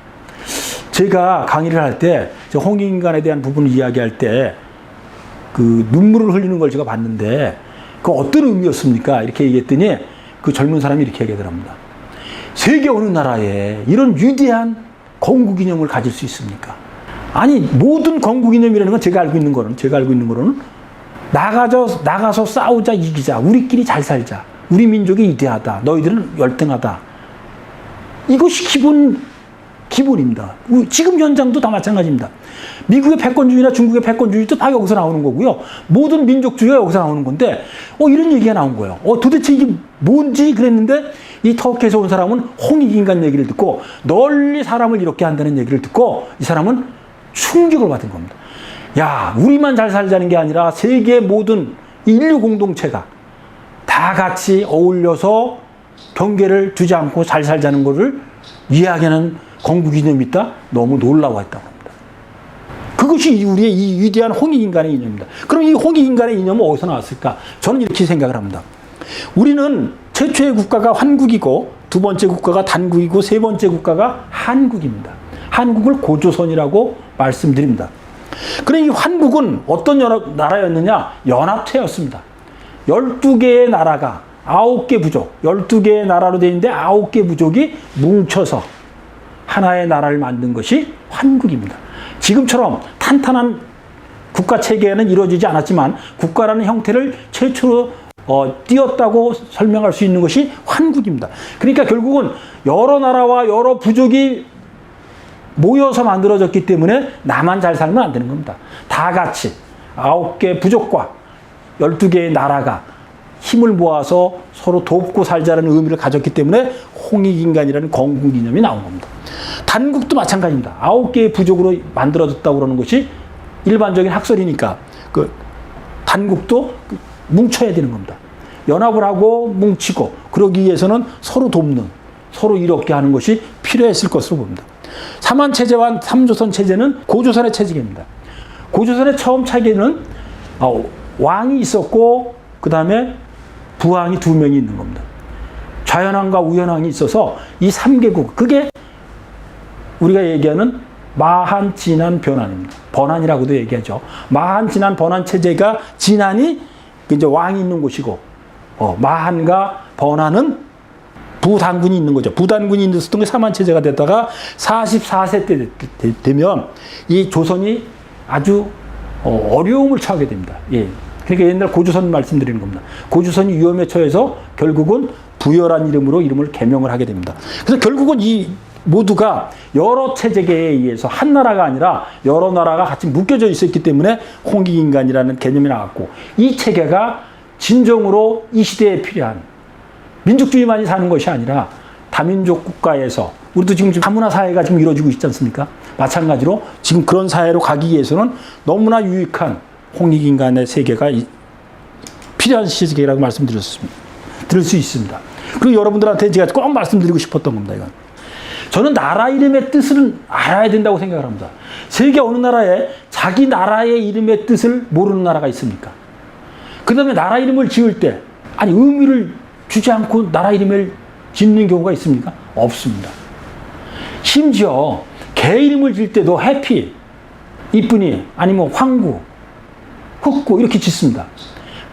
Speaker 1: 제가 강의를 할 때 홍익인간에 대한 부분을 이야기할 때 그 눈물을 흘리는 걸 제가 봤는데 그 어떤 의미였습니까? 이렇게 얘기했더니 그 젊은 사람이 이렇게 얘기하더랍니다. 세계 어느 나라에 이런 위대한 건국이념을 가질 수 있습니까? 아니 모든 건국이념이라는 건 제가 알고 있는 거로는 나가서 싸우자 이기자 우리끼리 잘 살자 우리 민족이 위대하다 너희들은 열등하다 이것이 기본입니다. 지금 현장도 다 마찬가지입니다. 미국의 패권주의나 중국의 패권주의도 다 여기서 나오는 거고요. 모든 민족주의가 여기서 나오는 건데 이런 얘기가 나온 거예요. 도대체 이게 뭔지 그랬는데 이 터키에서 온 사람은 홍익인간 얘기를 듣고 널리 사람을 이롭게 한다는 얘기를 듣고 이 사람은 충격을 받은 겁니다. 야, 우리만 잘 살자는 게 아니라 세계 모든 인류 공동체가 다 같이 어울려서 경계를 두지 않고 잘 살자는 것을 이야기하는 건국이념이 있다? 너무 놀라워했다고 합니다. 그것이 우리의 이 위대한 홍익인간의 이념입니다. 그럼 이 홍익인간의 이념은 어디서 나왔을까? 저는 이렇게 생각을 합니다. 우리는 최초의 국가가 환국이고 두 번째 국가가 단국이고 세 번째 국가가 한국입니다. 한국을 고조선이라고 말씀드립니다. 그럼 이 한국은 어떤 나라였느냐? 연합체였습니다. 12개의 나라가 9개 부족, 12개의 나라로 되어 있는데 9개 부족이 뭉쳐서 하나의 나라를 만든 것이 한국입니다. 지금처럼 탄탄한 국가 체계는 이루어지지 않았지만 국가라는 형태를 최초로 띄었다고 설명할 수 있는 것이 한국입니다. 그러니까 결국은 여러 나라와 여러 부족이 모여서 만들어졌기 때문에 나만 잘 살면 안 되는 겁니다. 다 같이 9개 부족과 12개의 나라가 힘을 모아서 서로 돕고 살자는 의미를 가졌기 때문에 홍익인간이라는 건국이념이 나온 겁니다. 단국도 마찬가지입니다. 9개의 부족으로 만들어졌다고 그러는 것이 일반적인 학설이니까 그 단국도 뭉쳐야 되는 겁니다. 연합을 하고 뭉치고 그러기 위해서는 서로 돕는, 서로 이롭게 하는 것이 필요했을 것으로 봅니다. 삼한체제와 삼조선 체제는 고조선의 체제입니다. 고조선의 처음 체계는 왕이 있었고 그 다음에 부왕이 2명이 있는 겁니다. 좌현왕과 우현왕이 있어서 이 3개국, 그게 우리가 얘기하는 마한, 진한, 변한입니다. 번한이라고도 얘기하죠. 마한, 진한, 번한 체제가 진한이 이제 왕이 있는 곳이고 마한과 번한은 부단군이 있는 거죠. 부단군이 있었던 게 삼한체제가 됐다가 44세 때 되면 이 조선이 아주 어려움을 처하게 됩니다. 예. 그러니까 옛날 고조선 말씀드리는 겁니다. 고조선이 위험에 처해서 결국은 부열한 이름으로 이름을 개명을 하게 됩니다. 그래서 결국은 이 모두가 여러 체제계에 의해서 한 나라가 아니라 여러 나라가 같이 묶여져 있었기 때문에 홍익인간이라는 개념이 나왔고 이 체계가 진정으로 이 시대에 필요한 민족주의만이 사는 것이 아니라 다민족 국가에서 우리도 지금 다문화 사회가 지금 이루어지고 있지 않습니까? 마찬가지로 지금 그런 사회로 가기 위해서는 너무나 유익한 홍익인간의 세계가 필요한 시대라고 말씀드렸습니다. 들을 수 있습니다. 그리고 여러분들한테 제가 꼭 말씀드리고 싶었던 겁니다. 이건. 저는 나라 이름의 뜻을 알아야 된다고 생각을 합니다. 세계 어느 나라에 자기 나라의 이름의 뜻을 모르는 나라가 있습니까? 그 다음에 나라 이름을 지을 때 아니 의미를 주지 않고 나라 이름을 짓는 경우가 있습니까? 없습니다. 심지어 개 이름을 지을 때도 해피, 이쁜이, 아니면 황구, 흑구 이렇게 짓습니다.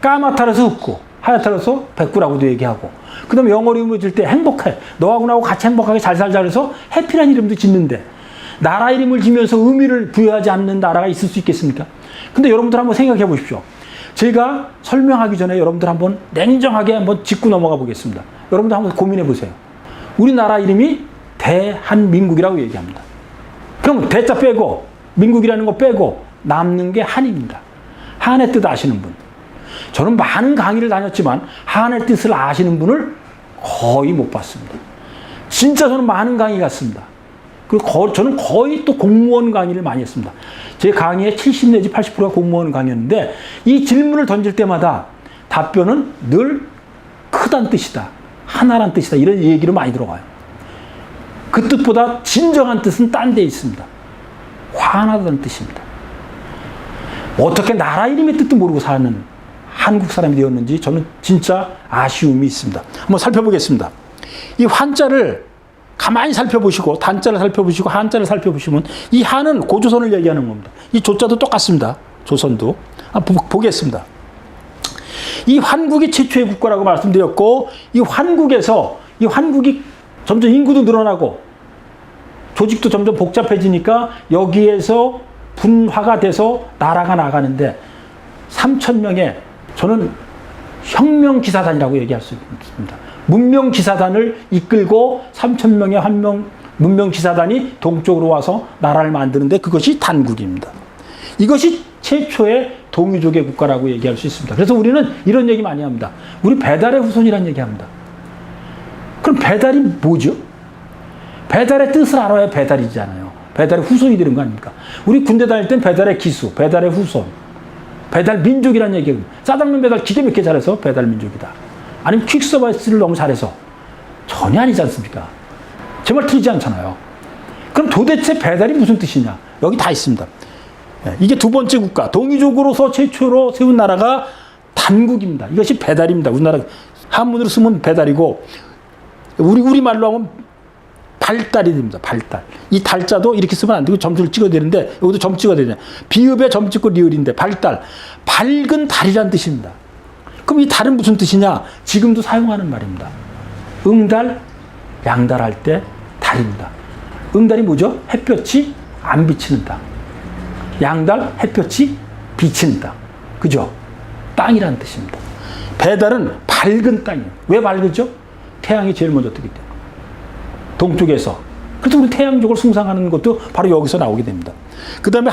Speaker 1: 까마타라서 흑구, 하얗다라서 백구라고도 얘기하고 그 다음에 영어 이름을 지을 때 행복해, 너하고 나하고 같이 행복하게 잘 살자 그래서 해피라는 이름도 짓는데 나라 이름을 지면서 의미를 부여하지 않는 나라가 있을 수 있겠습니까? 근데 여러분들 한번 생각해 보십시오. 제가 설명하기 전에 여러분들 한번 냉정하게 한번 짚고 넘어가 보겠습니다. 여러분들 한번 고민해 보세요. 우리나라 이름이 대한민국이라고 얘기합니다. 그럼 대자 빼고 민국이라는 거 빼고 남는 게 한입니다. 한의 뜻 아시는 분. 저는 많은 강의를 다녔지만 한의 뜻을 아시는 분을 거의 못 봤습니다. 진짜 저는 많은 강의 갔습니다. 그리고 저는 거의 또 공무원 강의를 많이 했습니다. 제 강의의 70 내지 80%가 공무원 강의였는데 이 질문을 던질 때마다 답변은 늘 크다는 뜻이다. 하나란 뜻이다. 이런 얘기를 많이 들어가요. 그 뜻보다 진정한 뜻은 딴 데 있습니다. 화나다는 뜻입니다. 어떻게 나라 이름의 뜻도 모르고 사는 한국 사람이 되었는지 저는 진짜 아쉬움이 있습니다. 한번 살펴보겠습니다. 이 환자를 가만히 살펴보시고 단자를 살펴보시고 한자를 살펴보시면 이 한은 고조선을 얘기하는 겁니다. 이 조자도 똑같습니다. 조선도. 보겠습니다. 이 한국이 최초의 국가라고 말씀드렸고 이 한국에서 이 한국이 점점 인구도 늘어나고 조직도 점점 복잡해지니까 여기에서 분화가 돼서 나라가 나가는데 3,000명의 저는 혁명기사단이라고 얘기할 수 있습니다. 문명기사단을 이끌고 3,000명의 문명기사단이 동쪽으로 와서 나라를 만드는데 그것이 단국입니다. 이것이 최초의 동유족의 국가라고 얘기할 수 있습니다. 그래서 우리는 이런 얘기 많이 합니다. 우리 배달의 후손이라는 얘기합니다. 그럼 배달이 뭐죠? 배달의 뜻을 알아야 배달이잖아요. 배달의 후손이 되는 거 아닙니까? 우리 군대 다닐 땐 배달의 기수, 배달의 후손, 배달 민족이라는 얘기예요. 짜장면 배달 기가 막히게 잘해서 배달 민족이다. 아니면 퀵서비스를 너무 잘해서 전혀 아니지 않습니까? 정말 틀리지 않잖아요. 그럼 도대체 배달이 무슨 뜻이냐? 여기 다 있습니다. 이게 두 번째 국가, 동이족으로서 최초로 세운 나라가 단국입니다. 이것이 배달입니다. 우리나라 한문으로 쓰면 배달이고 우리말로 하면 발달이 됩니다. 발달. 이 달자도 이렇게 쓰면 안 되고 점수를 찍어야 되는데 여기도 점 찍어야 되냐. 비읍에 점 찍고 리을인데 발달. 밝은 달이란 뜻입니다. 그럼 이 달은 무슨 뜻이냐? 지금도 사용하는 말입니다. 응달, 양달 할 때 달입니다. 응달이 뭐죠? 햇볕이 안 비치는 땅. 양달, 햇볕이 비치는 땅. 그죠? 땅이라는 뜻입니다. 배달은 밝은 땅이에요. 왜 밝으죠? 태양이 제일 먼저 뜨기 때문에. 동쪽에서. 그래서 우리 태양족을 숭상하는 것도 바로 여기서 나오게 됩니다. 그 다음에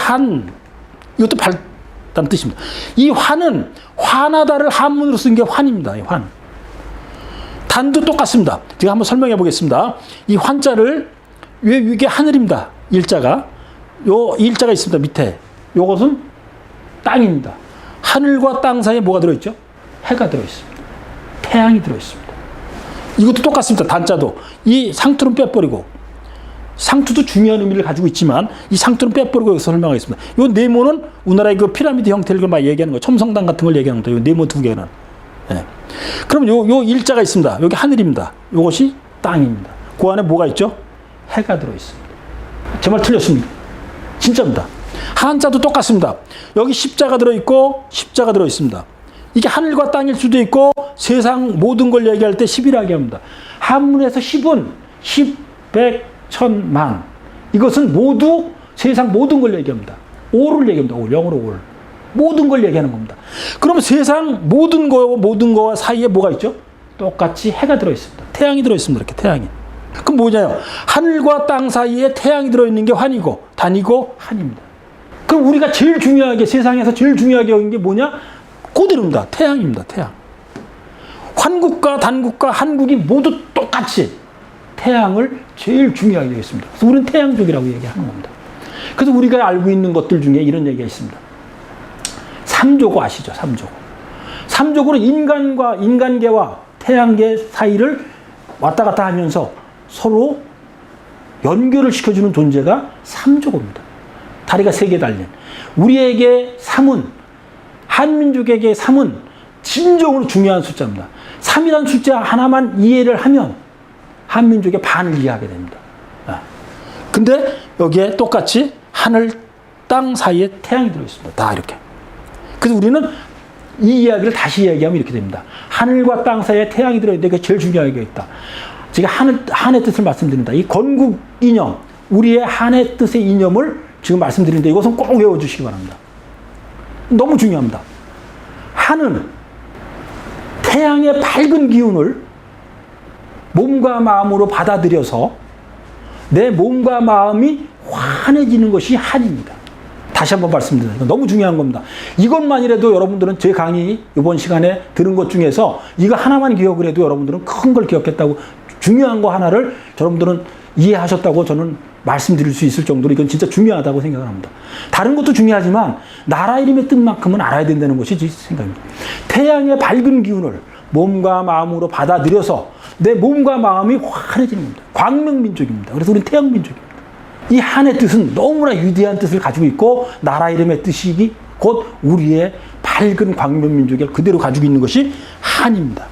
Speaker 1: 이것도 밝다는 뜻입니다. 이 환은 환하다를 한문으로 쓴 게 환입니다. 환. 단도 똑같습니다. 제가 한번 설명해 보겠습니다. 이 환자를 왜 이게 하늘입니다. 일자가. 요 일자가 있습니다. 밑에. 요것은 땅입니다. 하늘과 땅 사이에 뭐가 들어있죠? 해가 들어있습니다. 태양이 들어있습니다. 이것도 똑같습니다. 단자도. 이 상투는 빼버리고 상투도 중요한 의미를 가지고 있지만 이 상투는 빼버리고 여기서 설명하겠습니다. 이 네모는 우리나라의 그 피라미드 형태를 막 얘기하는 거예요. 첨성당 같은 걸 얘기하는 거예요. 이 네모 두 개는. 네. 그럼 요 일자가 있습니다. 여기 하늘입니다. 이것이 땅입니다. 그 안에 뭐가 있죠? 해가 들어있습니다. 정말 틀렸습니다. 진짜입니다. 한자도 똑같습니다. 여기 십자가 들어있고 십자가 들어있습니다. 이게 하늘과 땅일 수도 있고 세상 모든 걸 얘기할 때 10이라고 합니다. 한문에서 10은 10, 100, 1000만. 이것은 모두 세상 모든 걸 얘기합니다. 오를 얘기합니다. 오, 영어로 올. 모든 걸 얘기하는 겁니다. 그러면 세상 모든 거와 사이에 뭐가 있죠? 똑같이 해가 들어있습니다. 태양이 들어있습니다. 이렇게 태양이. 그럼 뭐냐요? 하늘과 땅 사이에 태양이 들어있는 게 환이고 단이고 한입니다. 그럼 우리가 제일 중요하게 세상에서 제일 중요하게 여긴 게 뭐냐? 그대로입니다. 태양입니다. 태양. 환국과 단국과 한국이 모두 똑같이 태양을 제일 중요하게 여겼습니다. 그래서 우리는 태양족이라고 얘기하는 겁니다. 그래서 우리가 알고 있는 것들 중에 이런 얘기가 있습니다. 삼조고 아시죠? 삼조고. 삼조고는 인간계와 태양계 사이를 왔다 갔다 하면서 서로 연결을 시켜주는 존재가 삼조고입니다. 다리가 3개 달린. 우리에게 3은, 한민족에게 3은 진정으로 중요한 숫자입니다. 3이라는 숫자 하나만 이해를 하면 한민족의 반을 이해하게 됩니다. 근데 여기에 똑같이 하늘, 땅 사이에 태양이 들어있습니다. 다 이렇게. 그래서 우리는 이 이야기를 다시 이야기하면 이렇게 됩니다. 하늘과 땅 사이에 태양이 들어있는데 그게 제일 중요한 게 있다. 제가 한의 뜻을 말씀드립니다. 이 건국 이념, 우리의 한의 뜻의 이념을 지금 말씀드리는데 이것은 꼭 외워주시기 바랍니다. 너무 중요합니다. 한은 태양의 밝은 기운을 몸과 마음으로 받아들여서 내 몸과 마음이 환해지는 것이 한입니다. 다시 한번 말씀드립니다. 이건 너무 중요한 겁니다. 이것만이라도 여러분들은 제 강의 이번 시간에 들은 것 중에서 이거 하나만 기억을 해도 여러분들은 큰 걸 기억했다고, 중요한 거 하나를 여러분들은 이해하셨다고 저는 말씀드릴 수 있을 정도로 이건 진짜 중요하다고 생각을 합니다. 다른 것도 중요하지만 나라 이름의 뜻만큼은 알아야 된다는 것이 제 생각입니다. 태양의 밝은 기운을 몸과 마음으로 받아들여서 내 몸과 마음이 환해지는 겁니다. 광명민족입니다. 그래서 우리는 태양민족입니다. 이 한의 뜻은 너무나 위대한 뜻을 가지고 있고 나라 이름의 뜻이 곧 우리의 밝은 광명민족을 그대로 가지고 있는 것이 한입니다.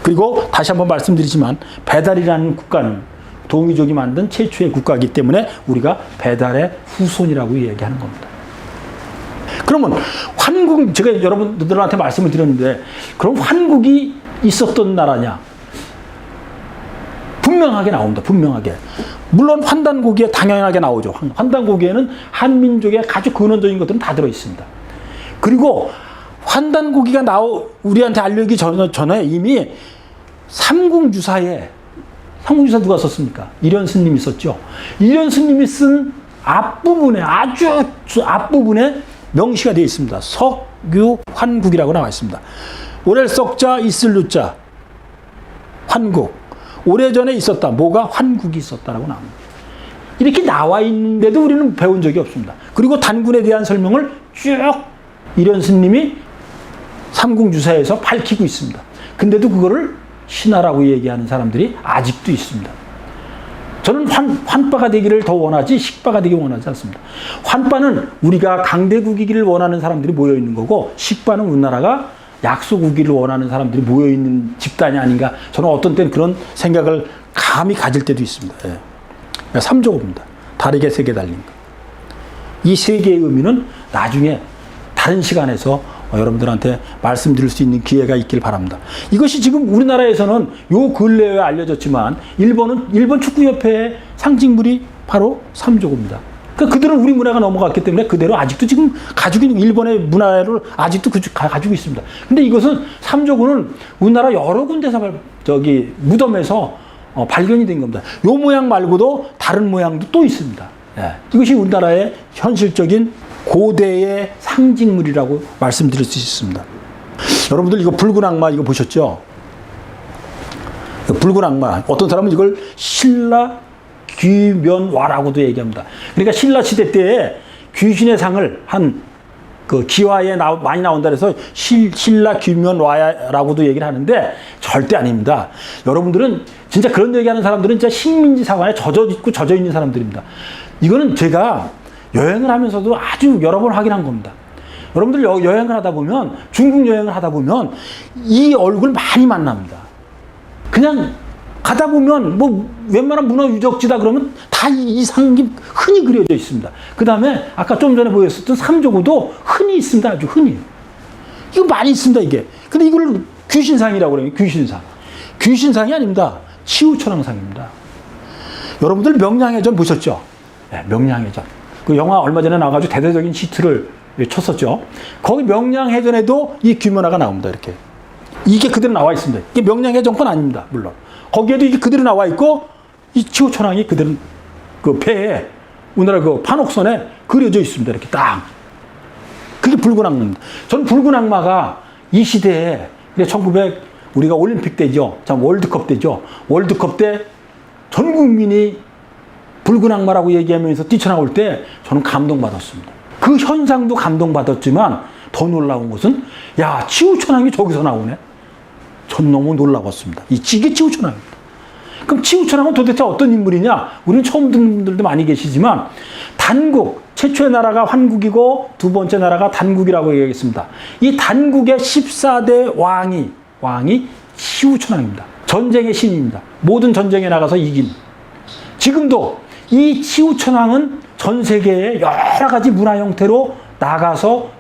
Speaker 1: 그리고 다시 한번 말씀드리지만 배달이라는 국가는 동이족이 만든 최초의 국가이기 때문에 우리가 배달의 후손이라고 얘기하는 겁니다. 그러면 환국, 제가 여러분들한테 말씀을 드렸는데 그럼 환국이 있었던 나라냐? 분명하게 나옵니다. 분명하게. 물론 환단고기에 당연하게 나오죠. 환단고기에는 한민족의 아주 근원적인 것들은 다 들어있습니다. 그리고 환단고기가 우리한테 알려기 전에 이미 삼국유사에, 삼국유사 누가 썼습니까? 이련 스님이 썼죠. 이련 스님이 쓴 앞부분에, 아주 앞부분에 명시가 되어 있습니다. 석유환국이라고 나와 있습니다. 오렐 석자 있을 루자 환국. 오래전에 있었다. 뭐가? 환국이 있었다라고 나옵니다. 이렇게 나와 있는데도 우리는 배운 적이 없습니다. 그리고 단군에 대한 설명을 쭉 이련 스님이 삼궁주사에서 밝히고 있습니다. 근데도 그거를 신화라고 얘기하는 사람들이 아직도 있습니다. 저는 환빠가 되기를 더 원하지 식빠가 되기 원하지 않습니다. 환빠는 우리가 강대국이기를 원하는 사람들이 모여있는 거고, 식빠는 우리나라가 약소국기를 원하는 사람들이 모여있는 집단이 아닌가, 저는 어떤 때는 그런 생각을 감히 가질 때도 있습니다. 예. 삼조고입니다. 다르게 세 개 달린 거. 이 세 개의 의미는 나중에 다른 시간에서 여러분들한테 말씀드릴 수 있는 기회가 있길 바랍니다. 이것이 지금 우리나라에서는 요 근래에 알려졌지만, 일본 축구협회의 상징물이 바로 삼조고입니다. 그들은 우리 문화가 넘어갔기 때문에 그대로 아직도 지금 가지고 있는 일본의 문화를 아직도 가지고 있습니다. 근데 이것은 삼조고는 우리나라 여러 군데서 무덤에서 발견이 된 겁니다. 요 모양 말고도 다른 모양도 또 있습니다. 예. 이것이 우리나라의 현실적인 고대의 상징물이라고 말씀드릴 수 있습니다. 여러분들 이거 붉은 악마 이거 보셨죠? 붉은 악마. 어떤 사람은 이걸 신라 귀면와라고도 얘기합니다. 그러니까 신라 시대 때에 귀신의 상을 한 그 기와에 많이 나온다 해서 신라 귀면와라고도 얘기를 하는데 절대 아닙니다. 여러분들은 진짜 그런 얘기하는 사람들은 진짜 식민지 사관에 젖어 있는 사람들입니다. 이거는 제가 여행을 하면서도 아주 여러 번 확인한 겁니다. 여러분들 여행을 하다 보면, 중국 여행을 하다 보면 이 얼굴 많이 만납니다. 그냥 가다 보면 뭐 웬만한 문화 유적지다 그러면 다 이 상이 흔히 그려져 있습니다. 그 다음에 아까 좀 전에 보였었던 삼조고도 흔히 있습니다. 아주 흔히. 이거 많이 있습니다, 이게. 근데 이걸 귀신상이라고 그래요. 귀신상. 귀신상이 아닙니다. 치우천왕상입니다. 여러분들 명량해전 보셨죠? 네, 명량해전. 그 영화 얼마 전에 나와가지고 대대적인 히트를 쳤었죠. 거기 명량해전에도 이 귀면화가 나옵니다. 이렇게. 이게 그대로 나와 있습니다. 이게 명량해전권 아닙니다. 물론. 거기에도 이게 그대로 나와 있고, 이 치우천왕이 그대로 그 배에, 우리나라 그 판옥선에 그려져 있습니다. 이렇게 딱. 그게 붉은 악마입니다. 저는 붉은 악마가 이 시대에, 우리가 올림픽 때죠. 참 월드컵 때죠. 월드컵 때 전 국민이 붉은 악마라고 얘기하면서 뛰쳐나올 때 저는 감동받았습니다. 그 현상도 감동받았지만 더 놀라운 것은, 야, 치우천왕이 저기서 나오네. 전 너무 놀라웠습니다. 이게 치우천왕입니다. 그럼 치우천왕은 도대체 어떤 인물이냐? 우리는 처음 듣는 분들도 많이 계시지만, 단국, 최초의 나라가 환국이고 두 번째 나라가 단국이라고 얘기하겠습니다. 이 단국의 14대 왕이 치우천왕입니다. 전쟁의 신입니다. 모든 전쟁에 나가서 이긴. 지금도 이 치우천왕은 전 세계의 여러 가지 문화 형태로 나가서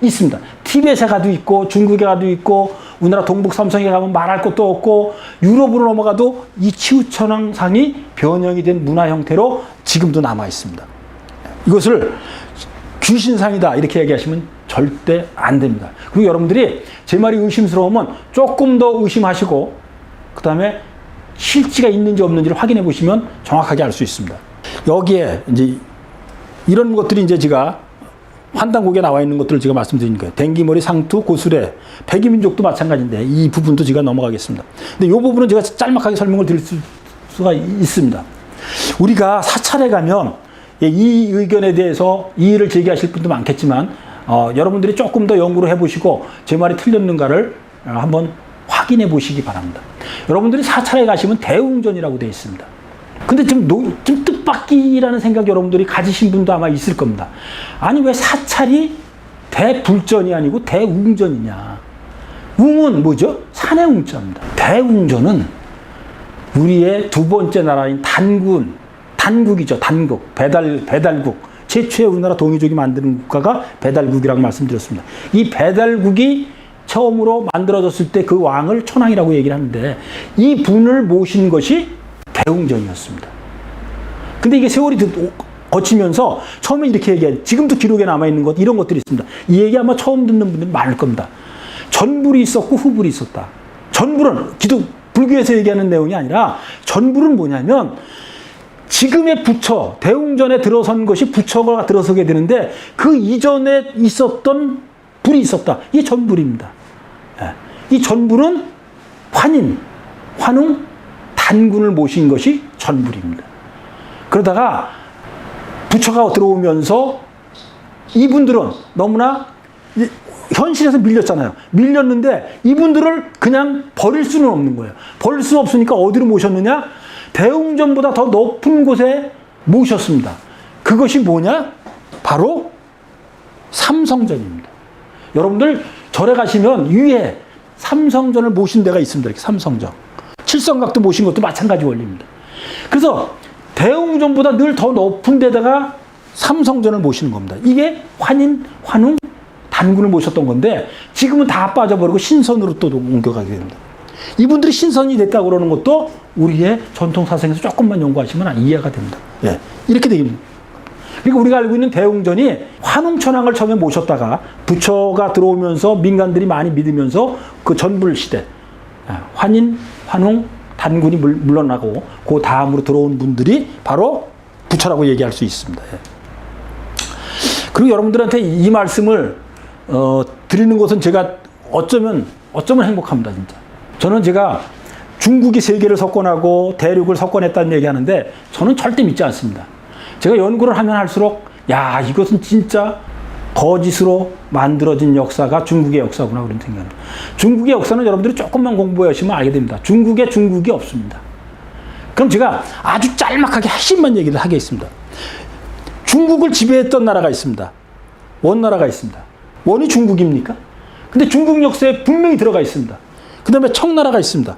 Speaker 1: 있습니다. 티벳에 가도 있고, 중국에 가도 있고, 우리나라 동북 삼성에 가면 말할 것도 없고, 유럽으로 넘어가도 이 치우천왕상이 변형이 된 문화 형태로 지금도 남아 있습니다. 이것을 귀신상이다 이렇게 얘기하시면 절대 안 됩니다. 그리고 여러분들이 제 말이 의심스러우면 조금 더 의심하시고, 그 다음에 실지가 있는지 없는지를 확인해 보시면 정확하게 알 수 있습니다. 여기에 이제 이런 것들이 이제 제가 환단곡에 나와 있는 것들을 제가 말씀드린 거예요. 댕기머리, 상투, 고수레, 백이민족도 마찬가지인데 이 부분도 제가 넘어가겠습니다. 근데 이 부분은 제가 짤막하게 설명을 드릴 수가 있습니다. 우리가 사찰에 가면 이 의견에 대해서 이의를 제기하실 분도 많겠지만, 여러분들이 조금 더 연구를 해보시고 제 말이 틀렸는가를 한번 확인해 보시기 바랍니다. 여러분들이 사찰에 가시면 대웅전이라고 되어 있습니다. 근데 좀 뜻밖이라는 생각 여러분들이 가지신 분도 아마 있을 겁니다. 아니, 왜 사찰이 대불전이 아니고 대웅전이냐. 웅은 뭐죠? 산의 웅자입니다. 대웅전은 우리의 두 번째 나라인 단국이죠. 단국, 배달국. 최초의 우리나라 동이족이 만드는 국가가 배달국이라고 말씀드렸습니다. 이 배달국이 처음으로 만들어졌을 때 그 왕을 천왕이라고 얘기를 하는데, 이 분을 모신 것이 대웅전이었습니다. 근데 이게 세월이 거치면서 처음에 이렇게 얘기해요. 지금도 기록에 남아있는 것, 이런 것들이 있습니다. 이 얘기 아마 처음 듣는 분들이 많을 겁니다. 전불이 있었고 후불이 있었다. 전불은 불교에서 얘기하는 내용이 아니라, 전불은 뭐냐면 지금의 부처, 대웅전에 들어선 것이 부처가 들어서게 되는데 그 이전에 있었던 불이 있었다. 이게 전불입니다. 이 전불은 환웅, 단군을 모신 것이 전불입니다. 그러다가 부처가 들어오면서 이분들은 너무나 현실에서 밀렸잖아요. 밀렸는데 이분들을 그냥 버릴 수는 없는 거예요. 버릴 수는 없으니까 어디로 모셨느냐? 대웅전보다 더 높은 곳에 모셨습니다. 그것이 뭐냐? 바로 삼성전입니다. 여러분들 절에 가시면 위에 삼성전을 모신 데가 있습니다. 이렇게 삼성전. 칠성각도 모신 것도 마찬가지 원리입니다. 그래서 대웅전보다 늘 더 높은 데다가 삼성전을 모시는 겁니다. 이게 환인, 환웅, 단군을 모셨던 건데 지금은 다 빠져버리고 신선으로 또 옮겨가게 됩니다. 이분들이 신선이 됐다고 그러는 것도 우리의 전통사상에서 조금만 연구하시면 이해가 됩니다. 예, 이렇게 되겠습니다. 그러니까 우리가 알고 있는 대웅전이 환웅천왕을 처음에 모셨다가 부처가 들어오면서 민간들이 많이 믿으면서 그 전불시대 환인, 환웅, 단군이 물러나고 그 다음으로 들어온 분들이 바로 부처라고 얘기할 수 있습니다. 예. 그리고 여러분들한테 이 말씀을 드리는 것은 제가 어쩌면 행복합니다, 진짜. 저는 제가 중국이 세계를 석권하고 대륙을 석권했다는 얘기하는데 저는 절대 믿지 않습니다. 제가 연구를 하면 할수록 야, 이것은 진짜 거짓으로 만들어진 역사가 중국의 역사구나 그런 생각합니다. 중국의 역사는 여러분들이 조금만 공부하시면 알게 됩니다. 중국에 중국이 없습니다. 그럼 제가 아주 짤막하게 핵심만 얘기를 하겠습니다. 중국을 지배했던 나라가 있습니다. 원나라가 있습니다. 원이 중국입니까? 근데 중국 역사에 분명히 들어가 있습니다. 그 다음에 청나라가 있습니다.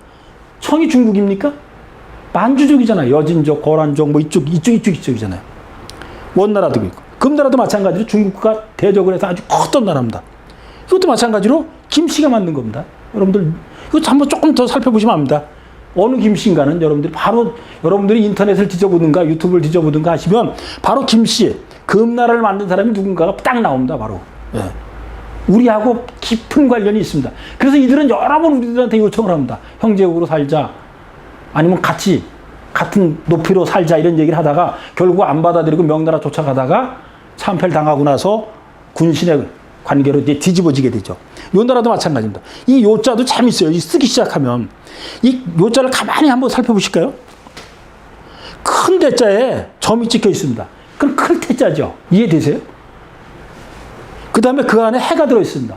Speaker 1: 청이 중국입니까? 만주족이잖아요. 여진족, 거란족, 뭐 이쪽이잖아요. 원나라도 있고. 금나라도 마찬가지로 중국과 대적을 해서 아주 컸던 나라입니다. 이것도 마찬가지로 김씨가 만든 겁니다. 여러분들, 이거 한번 조금 더 살펴보시면 압니다. 어느 김씨인가는 여러분들이 바로 여러분들이 인터넷을 뒤져보든가 유튜브를 뒤져보든가 하시면 바로 김씨, 금나라를 만든 사람이 누군가가 딱 나옵니다. 바로. 예. 우리하고 깊은 관련이 있습니다. 그래서 이들은 여러 번 우리들한테 요청을 합니다. 형제국으로 살자. 아니면 같은 높이로 살자. 이런 얘기를 하다가 결국 안 받아들이고 명나라 쫓아가다가 참패를 당하고 나서 군신의 관계로 이제 뒤집어지게 되죠. 요 나라도 마찬가지입니다. 이 요자도 재밌어요. 쓰기 시작하면. 이 요자를 가만히 한번 살펴보실까요? 큰 대자에 점이 찍혀 있습니다. 그럼 큰 태자죠. 이해되세요? 그 다음에 그 안에 해가 들어있습니다.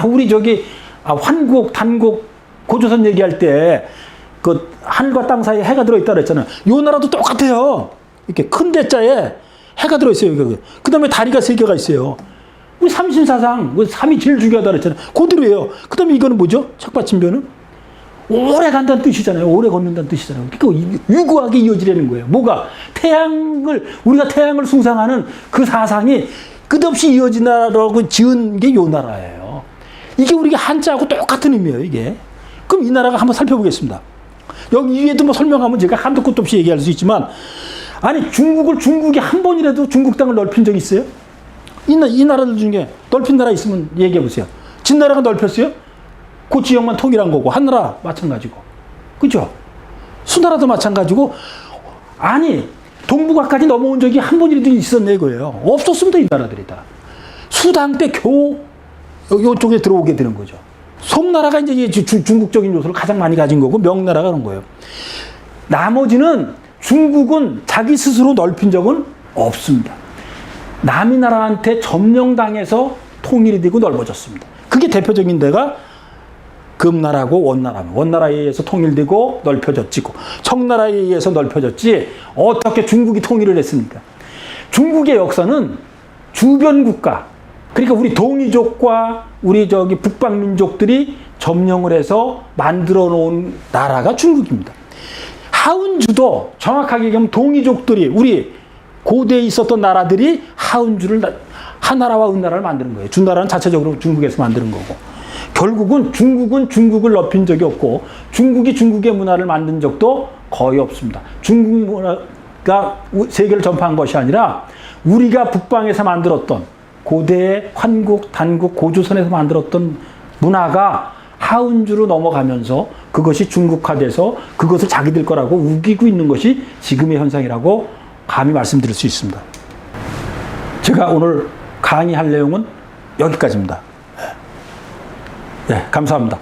Speaker 1: 우리 환국, 단국, 고조선 얘기할 때 그 하늘과 땅 사이에 해가 들어있다 그랬잖아요. 요 나라도 똑같아요. 이렇게 큰 대자에 해가 들어있어요. 그 다음에 다리가 3개가 있어요. 우리 삼신사상, 삼이 제일 중요하다 그랬잖아요. 그대로예요. 그 다음에 이거는 뭐죠? 책받침표는? 오래 간다는 뜻이잖아요. 오래 걷는다는 뜻이잖아요. 그러니까 유구하게 이어지려는 거예요. 뭐가? 우리가 태양을 숭상하는 그 사상이 끝없이 이어지나라고 지은 게 요 나라예요. 이게 우리가 한자하고 똑같은 의미예요, 이게. 그럼 이 나라가 한번 살펴보겠습니다. 여기 위에도 뭐 설명하면 제가 한도 끝도 없이 얘기할 수 있지만, 아니, 중국이 한 번이라도 중국 땅을 넓힌 적이 있어요? 이 나라들 중에 넓힌 나라 있으면 얘기해 보세요. 진나라가 넓혔어요? 그 지역만 통일한 거고, 한나라 마찬가지고. 그죠? 수나라도 마찬가지고, 아니, 동북아까지 넘어온 적이 한 번이라도 있었네, 이거예요. 없었습니다, 이 나라들이 다. 수당 때 겨우 이쪽에 들어오게 되는 거죠. 송나라가 이제 중국적인 요소를 가장 많이 가진 거고, 명나라가 그런 거예요. 나머지는 중국은 자기 스스로 넓힌 적은 없습니다. 남이 나라한테 점령당해서 통일이 되고 넓어졌습니다. 그게 대표적인 데가 금나라고 원나라입니다. 원나라에 의해서 통일되고 넓혀졌지고, 청나라에 의해서 넓혀졌지 어떻게 중국이 통일을 했습니까? 중국의 역사는 주변 국가, 그러니까 우리 동이족과 우리 북방민족들이 점령을 해서 만들어 놓은 나라가 중국입니다. 하운주도 정확하게 얘기하면 동이족들이, 우리 고대에 있었던 나라들이 하운주를, 하나라와 은나라를 만드는 거예요. 주나라는 자체적으로 중국에서 만드는 거고. 결국은 중국은 중국을 넓힌 적이 없고, 중국이 중국의 문화를 만든 적도 거의 없습니다. 중국 문화가 세계를 전파한 것이 아니라 우리가 북방에서 만들었던 고대의 환국, 단국, 고조선에서 만들었던 문화가 하운주로 넘어가면서 그것이 중국화돼서 그것을 자기들 거라고 우기고 있는 것이 지금의 현상이라고 감히 말씀드릴 수 있습니다. 제가 오늘 강의할 내용은 여기까지입니다. 네, 감사합니다.